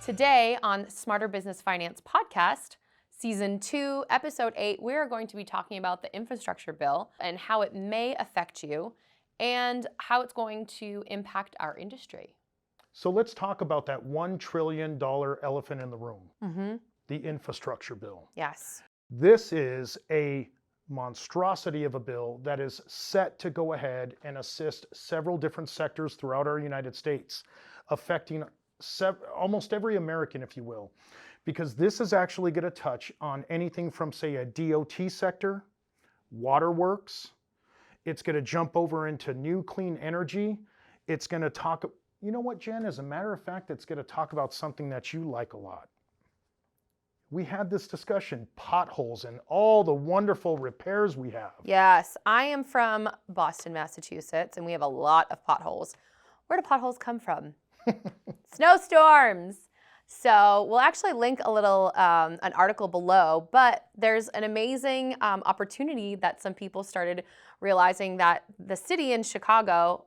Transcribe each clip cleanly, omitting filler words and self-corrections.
Today on Smarter Business Finance Podcast, Season 2, Episode 8, we're going to be talking about the infrastructure bill and how it may affect you and how it's going to impact our industry. So let's talk about that $1 trillion elephant in the room, the infrastructure bill. Yes. This is a monstrosity of a bill that is set to go ahead and assist several different sectors throughout our United States, affecting almost every American, if you will, because this is actually going to touch on anything from, say, a DOT sector, waterworks. It's going to jump over into new clean energy. It's going to talk, you know what, Jen? As a matter of fact, it's going to talk about something that you like a lot. We had this discussion, potholes and all the wonderful repairs we have. Yes, I am from Boston, Massachusetts, and we have a lot of potholes. Where do potholes come from? Snowstorms. So we'll actually link a little, an article below, but there's an amazing opportunity that some people started realizing that the city of Chicago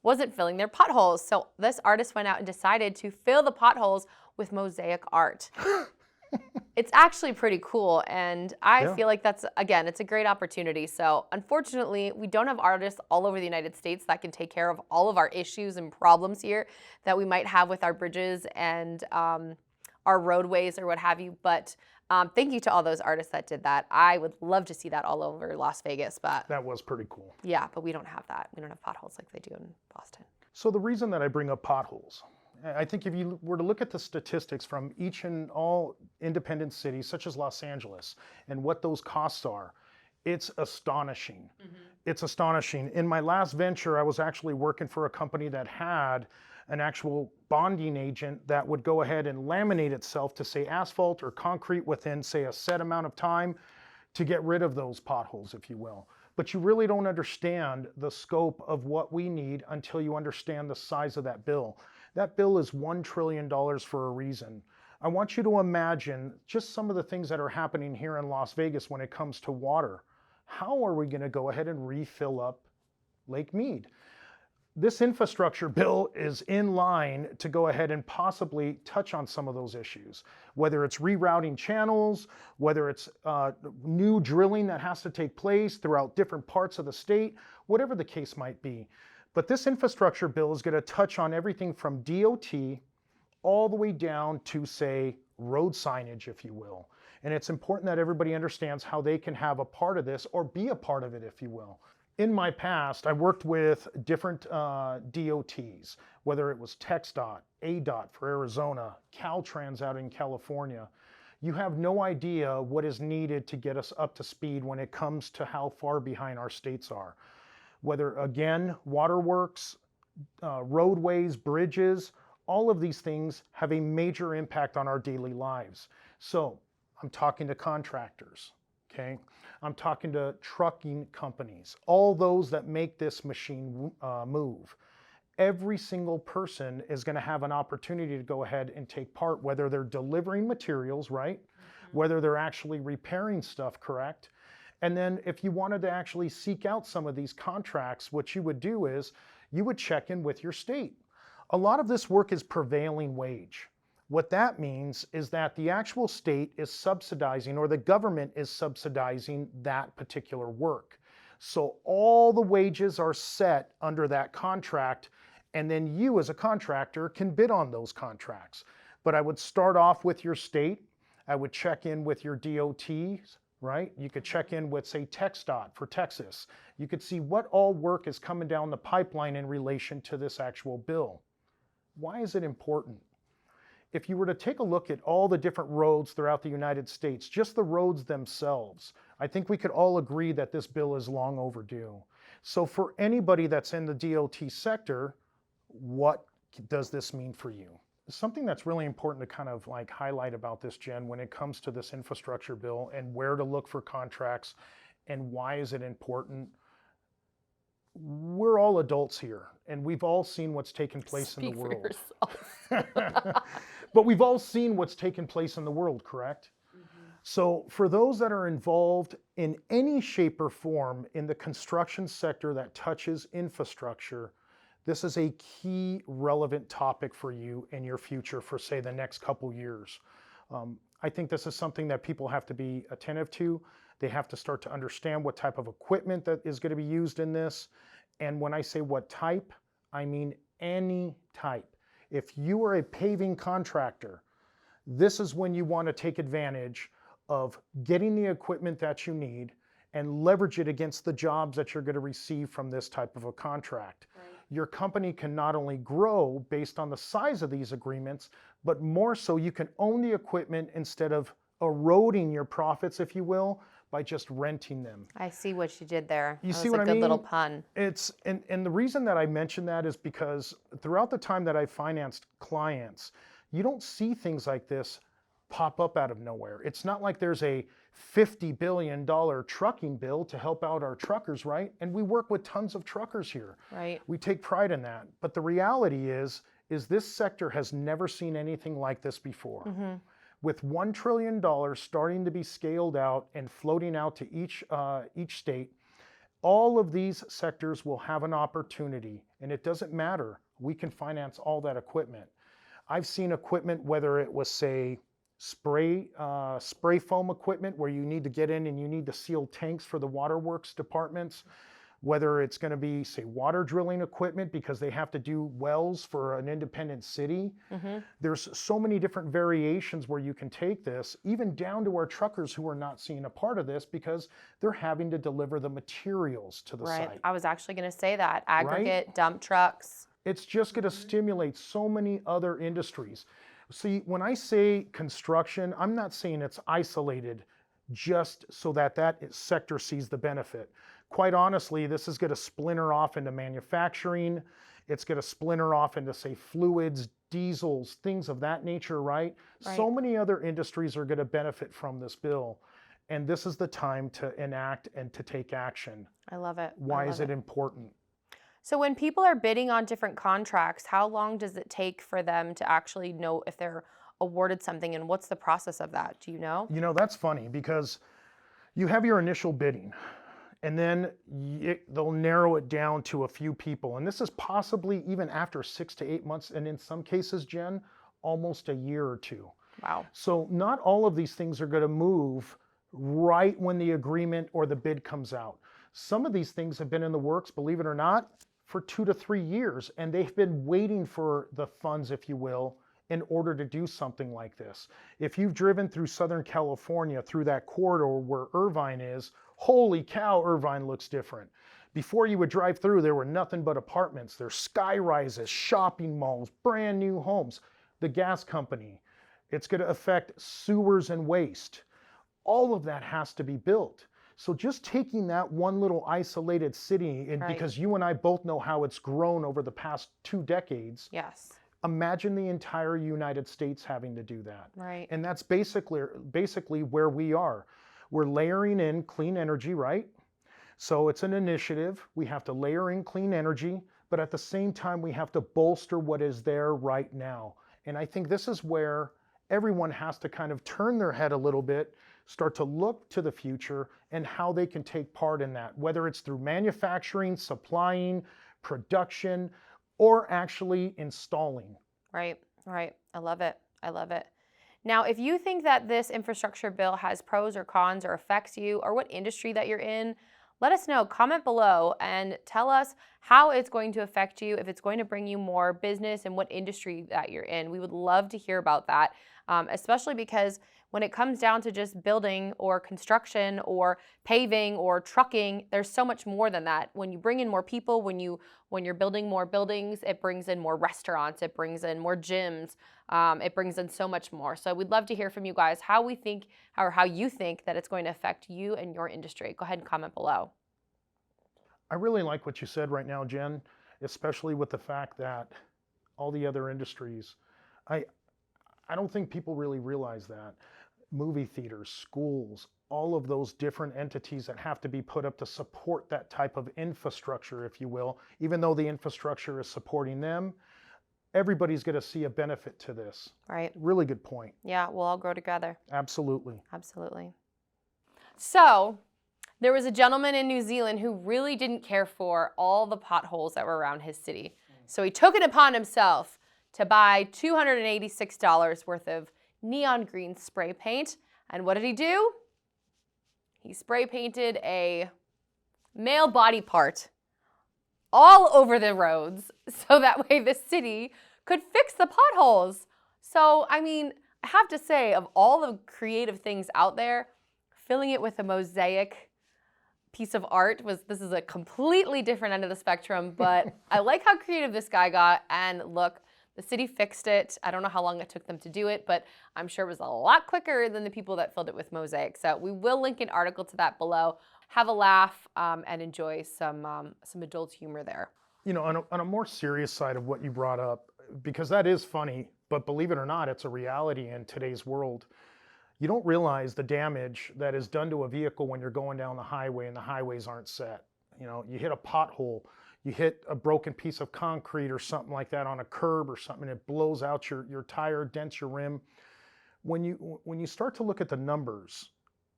wasn't filling their potholes. So this artist went out and decided to fill the potholes with mosaic art. It's actually pretty cool, and I feel like that's, again, it's a great opportunity. So unfortunately, we don't have artists all over the United States that can take care of all of our issues and problems here that we might have with our bridges and our roadways or what have you. But thank you to all those artists that did that. I would love to see that all over Las Vegas, but that was pretty cool. Yeah, but we don't have that. We don't have potholes like they do in Boston. So the reason that I bring up potholes, I think if you were to look at the statistics from each and all independent cities, such as Los Angeles, and what those costs are, it's astonishing. It's astonishing. In my last venture, I was actually working for a company that had an actual bonding agent that would go ahead and laminate itself to, say, asphalt or concrete within, say, a set amount of time to get rid of those potholes, if you will. But you really don't understand the scope of what we need until you understand the size of that bill. That bill is $1 trillion for a reason. I want you to imagine just some of the things that are happening here in Las Vegas when it comes to water. How are we going to go ahead and refill up Lake Mead? This infrastructure bill is in line to go ahead and possibly touch on some of those issues, whether it's rerouting channels, whether it's new drilling that has to take place throughout different parts of the state, whatever the case might be. But this infrastructure bill is going to touch on everything from DOT all the way down to, say, road signage, if you will. And it's important that everybody understands how they can have a part of this or be a part of it, if you will. In my past, I worked with different DOTs, whether it was TxDOT, ADOT for Arizona, Caltrans out in California. You have no idea what is needed to get us up to speed when it comes to how far behind our states are. Whether, again, waterworks, roadways, bridges, all of these things have a major impact on our daily lives. So I'm talking to contractors, okay? I'm talking to trucking companies, all those that make this machine move. Every single person is going to have an opportunity to go ahead and take part, whether they're delivering materials, right? Whether they're actually repairing stuff, correct? And then if you wanted to actually seek out some of these contracts, what you would do is you would check in with your state. A lot of this work is prevailing wage. What that means is that the actual state is subsidizing, or the government is subsidizing, that particular work. So all the wages are set under that contract, and then you as a contractor can bid on those contracts. But I would start off with your state. I would check in with your DOTs, right? You could check in with, say, TxDOT for Texas. You could see what all work is coming down the pipeline in relation to this actual bill. Why is it important? If you were to take a look at all the different roads throughout the United States, just the roads themselves, I think we could all agree that this bill is long overdue. So for anybody that's in the DOT sector, what does this mean for you? Something that's really important to kind of like highlight about this, Jen, when it comes to this infrastructure bill and where to look for contracts and why is it important. We're all adults here and we've all seen what's taken place in the world. But we've all seen what's taken place in the world, correct? So for those that are involved in any shape or form in the construction sector that touches infrastructure, This is a key relevant topic for you in your future for, say, the next couple years. I think this is something that people have to be attentive to. They have to start to understand what type of equipment that is going to be used in this. And when I say what type, I mean any type. If you are a paving contractor, this is when you want to take advantage of getting the equipment that you need and leverage it against the jobs that you're going to receive from this type of a contract. Right. Your company can not only grow based on the size of these agreements, but more so you can own the equipment instead of eroding your profits, if you will, by just renting them. I see what you did there. You that see was what a I good mean? Little pun. It's and the reason that I mention that is because throughout the time that I financed clients, you don't see things like this pop up out of nowhere. It's not like there's a $50 billion trucking bill to help out our truckers, right? And we work with tons of truckers here. Right. We take pride in that. But the reality is this sector has never seen anything like this before. Mm-hmm. With $1 trillion starting to be scaled out and floating out to each state, all of these sectors will have an opportunity. And it doesn't matter. We can finance all that equipment. I've seen equipment, whether it was, say, spray foam equipment where you need to get in and you need to seal tanks for the waterworks departments, whether it's going to be, say, water drilling equipment because they have to do wells for an independent city. Mm-hmm. There's so many different variations where you can take this, even down to our truckers who are not seeing a part of this because they're having to deliver the materials to the site. I was actually going to say that. Aggregate, dump trucks. It's just going to stimulate so many other industries. See, when I say construction, I'm not saying it's isolated just so that sector sees the benefit. Quite honestly, this is going to splinter off into manufacturing. It's going to splinter off into, say, fluids, diesels, things of that nature, right? So many other industries are going to benefit from this bill. And this is the time to enact and to take action. I love it. Why is it important? So when people are bidding on different contracts, how long does it take for them to actually know if they're awarded something, and what's the process of that? Do you know? You know, that's funny because you have your initial bidding and then they'll narrow it down to a few people. And this is possibly even after 6 to 8 months. And in some cases, Jen, almost a year or two. Wow. So not all of these things are going to move right when the agreement or the bid comes out. Some of these things have been in the works, believe it or not, for 2 to 3 years, and they've been waiting for the funds, if you will, in order to do something like this. If you've driven through Southern California, through that corridor where Irvine is, holy cow, Irvine looks different. Before you would drive through, there were nothing but apartments. There's sky rises, shopping malls, brand new homes. The gas company, it's going to affect sewers and waste. All of that has to be built. So just taking that one little isolated city, and because you and I both know how it's grown over the past 2 decades. Yes. Imagine the entire United States having to do that. Right. And that's basically where we are. We're layering in clean energy, right? So it's an initiative. We have to layer in clean energy, but at the same time, we have to bolster what is there right now. And I think this is where everyone has to kind of turn their head a little bit, start to look to the future and how they can take part in that, whether it's through manufacturing, supplying, production, or actually installing. Right. I love it. Now, if you think that this infrastructure bill has pros or cons or affects you or what industry that you're in, let us know. Comment below and tell us how it's going to affect you, if it's going to bring you more business and what industry that you're in. We would love to hear about that, especially because when it comes down to just building or construction or paving or trucking, there's so much more than that. When you bring in more people, when you're building more buildings, it brings in more restaurants, it brings in more gyms, it brings in so much more. So we'd love to hear from you guys how we think or how you think that it's going to affect you and your industry. Go ahead and comment below. I really like what you said right now, Jen, especially with the fact that all the other industries, I don't think people really realize that. Movie theaters, schools, all of those different entities that have to be put up to support that type of infrastructure, if you will, even though the infrastructure is supporting them, everybody's going to see a benefit to this. Right. Really good point. Yeah, we'll all grow together. Absolutely. So, there was a gentleman in New Zealand who really didn't care for all the potholes that were around his city. So he took it upon himself to buy $286 worth of neon green spray paint. And what did he do? He spray painted a male body part all over the roads so that way the city could fix the potholes. So, I mean, I have to say, of all the creative things out there, filling it with a mosaic piece of art this is a completely different end of the spectrum, but I like how creative this guy got. And look, the city fixed it. I don't know how long it took them to do it, but I'm sure it was a lot quicker than the people that filled it with mosaic. So we will link an article to that below. Have a laugh and enjoy some adult humor there. You know, on a more serious side of what you brought up, because that is funny, but believe it or not, it's a reality in today's world. You don't realize the damage that is done to a vehicle when you're going down the highway and the highways aren't set. You know, you hit a pothole, you hit a broken piece of concrete or something like that on a curb or something, and it blows out your tire, dents your rim. When you start to look at the numbers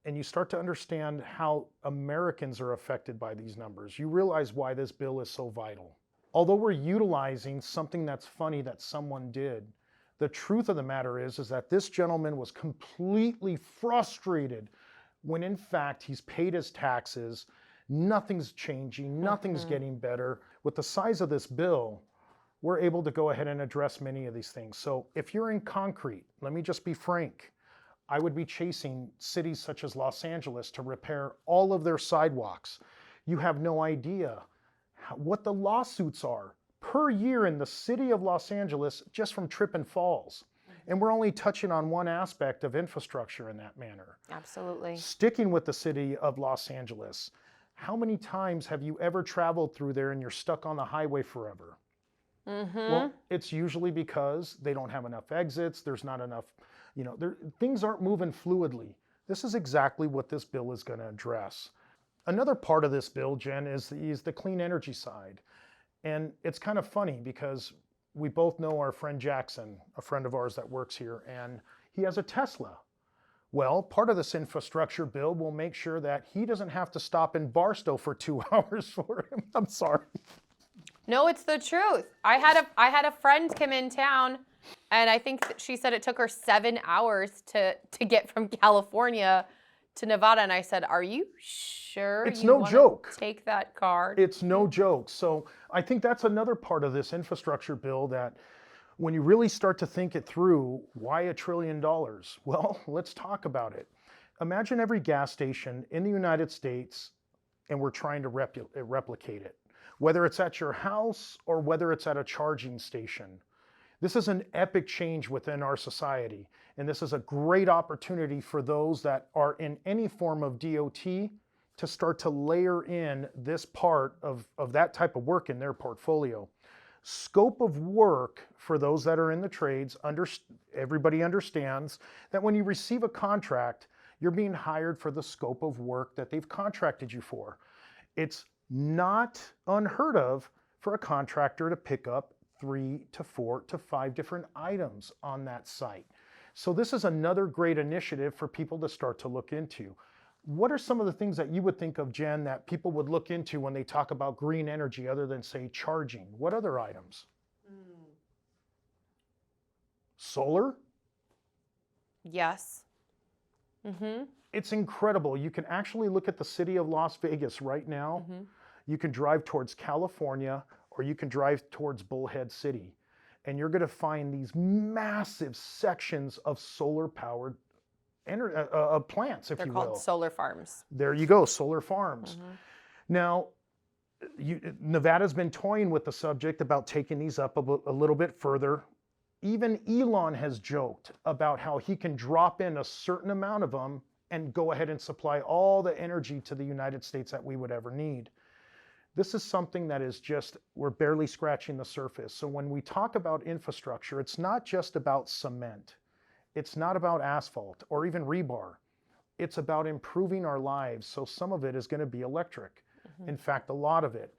and you start to understand how Americans are affected by these numbers, you realize why this bill is so vital. Although we're utilizing something that's funny that someone did, the truth of the matter is that this gentleman was completely frustrated when in fact he's paid his taxes, nothing's changing, nothing's getting better. With the size of this bill, we're able to go ahead and address many of these things. So if you're in concrete, let me just be frank, I would be chasing cities such as Los Angeles to repair all of their sidewalks. You have no idea what the lawsuits are per year in the city of Los Angeles just from trip and falls. And we're only touching on one aspect of infrastructure in that manner. Absolutely. Sticking with the city of Los Angeles, how many times have you ever traveled through there and you're stuck on the highway forever? Well, it's usually because they don't have enough exits, there's not enough, you know, things aren't moving fluidly. This is exactly what this bill is going to address. Another part of this bill, Jen, is the clean energy side. And it's kind of funny because we both know our friend Jackson, a friend of ours that works here, and he has a Tesla. Well, part of this infrastructure bill will make sure that he doesn't have to stop in Barstow for 2 hours for him. I'm sorry. No, it's the truth. I had a friend come in town, and I think she said it took her 7 hours to get from California to Nevada, and I said, "Are you sure It's you no wanna joke. take that card?" It's no joke. So I think that's another part of this infrastructure bill that when you really start to think it through, why $1 trillion? Well, let's talk about it. Imagine every gas station in the United States, and we're trying to replicate it, whether it's at your house or whether it's at a charging station. This is an epic change within our society, and this is a great opportunity for those that are in any form of DOT to start to layer in this part of that type of work in their portfolio. Scope of work for those that are in the trades, everybody understands that when you receive a contract, you're being hired for the scope of work that they've contracted you for. It's not unheard of for a contractor to pick up 3 to 4 to 5 different items on that site. So this is another great initiative for people to start to look into. What are some of the things that you would think of, Jen, that people would look into when they talk about green energy other than, say, charging? What other items? Solar? Yes. It's incredible. You can actually look at the city of Las Vegas right now. You can drive towards California or you can drive towards Bullhead City. And you're going to find these massive sections of solar-powered plants, if you will. They're called solar farms. There you go, solar farms. Now, Nevada's been toying with the subject about taking these up a little bit further. Even Elon has joked about how he can drop in a certain amount of them and go ahead and supply all the energy to the United States that we would ever need. This is something that is just, we're barely scratching the surface. So when we talk about infrastructure, it's not just about cement. It's not about asphalt or even rebar. It's about improving our lives. So some of it is going to be electric. In fact, a lot of it.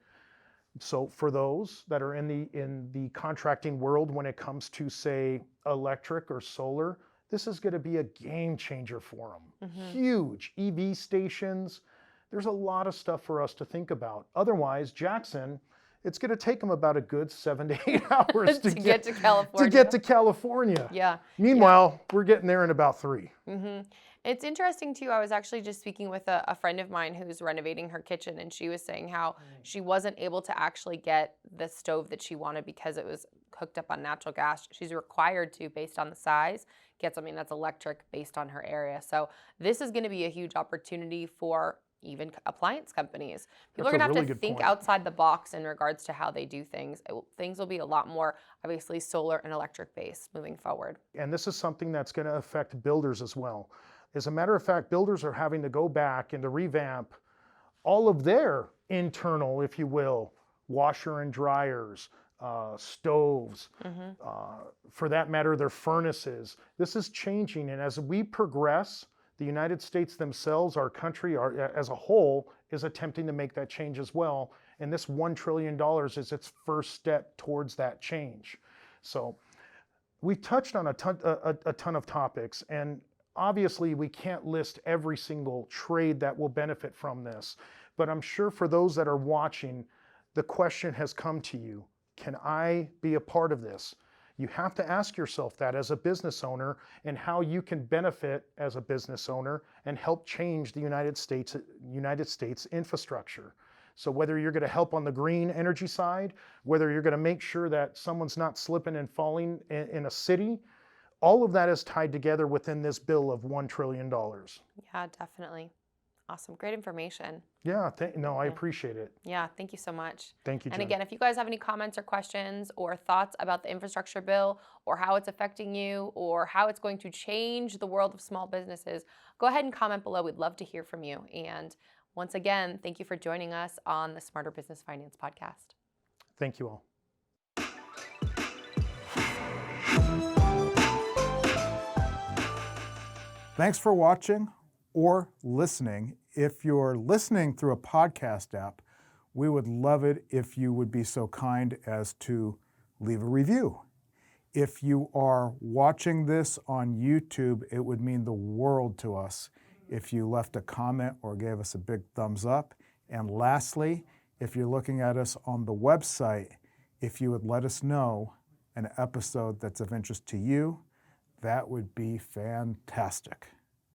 So for those that are in the contracting world, when it comes to, say, electric or solar, this is going to be a game changer for them. Huge EV stations. There's a lot of stuff for us to think about. Otherwise, Jackson it's going to take them about a good 7 to 8 hours to get to California. To get to California. Yeah. Meanwhile, we're getting there in about 3. It's interesting too. I was actually just speaking with a friend of mine who's renovating her kitchen, and she was saying how she wasn't able to actually get the stove that she wanted because it was hooked up on natural gas. She's required to, based on the size, get something that's electric based on her area. So this is going to be a huge opportunity for even appliance companies. People are going to have to think outside the box in regards to how they do things. Things will be a lot more, obviously, solar and electric based moving forward. And this is something that's going to affect builders as well. As a matter of fact, builders are having to go back and to revamp all of their internal, if you will, washer and dryers, stoves, for that matter, their furnaces. This is changing, and as we progress, the United States themselves, our country as a whole, is attempting to make that change as well. And this $1 trillion is its first step towards that change. So we touched on a ton of topics, and obviously we can't list every single trade that will benefit from this. But I'm sure for those that are watching, the question has come to you, can I be a part of this? You have to ask yourself that as a business owner, and how you can benefit as a business owner and help change the United States infrastructure. So whether you're going to help on the green energy side, whether you're going to make sure that someone's not slipping and falling in a city, all of that is tied together within this bill of $1 trillion. Yeah, definitely. Awesome. Great information. Yeah, I appreciate it. Yeah, thank you so much. Thank you, Jen. And again, if you guys have any comments or questions or thoughts about the infrastructure bill, or how it's affecting you, or how it's going to change the world of small businesses, go ahead and comment below. We'd love to hear from you. And once again, thank you for joining us on the Smarter Business Finance Podcast. Thank you all. Thanks for watching or listening. If you're listening through a podcast app, we would love it if you would be so kind as to leave a review. If you are watching this on YouTube, it would mean the world to us if you left a comment or gave us a big thumbs up. And lastly, if you're looking at us on the website, if you would let us know an episode that's of interest to you, that would be fantastic.